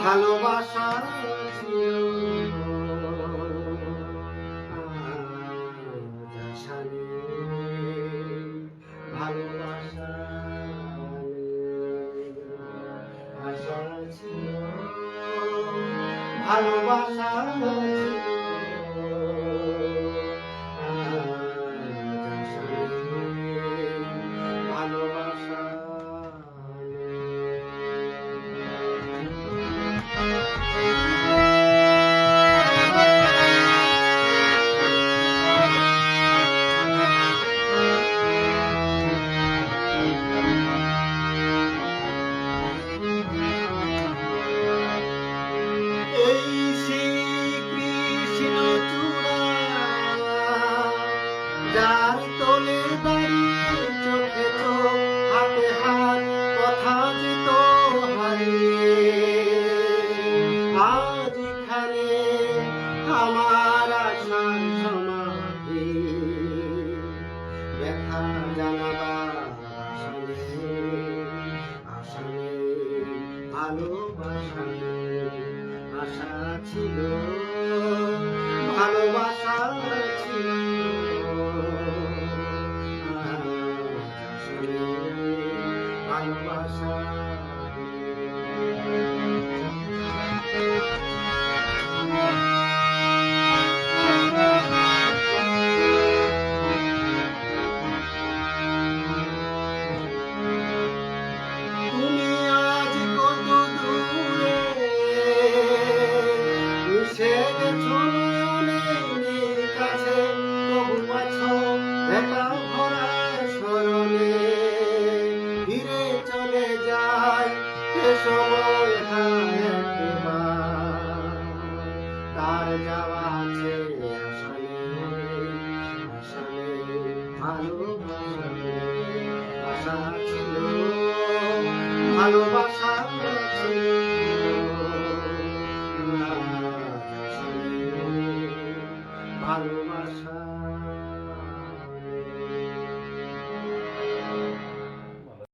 ভালোবাসা ছিল ভালোবাসা আশা ছিল ভালোবাসা ভালোবাসা যার তোলে দাঁড়িয়ে চোখে চোখ হাতে হাত কথা যেত হারিয়ে আজ এখানে আমার আশার সমাধি ব্যথা জানাবার আশা নেই ভালোবাসা আশা ছিল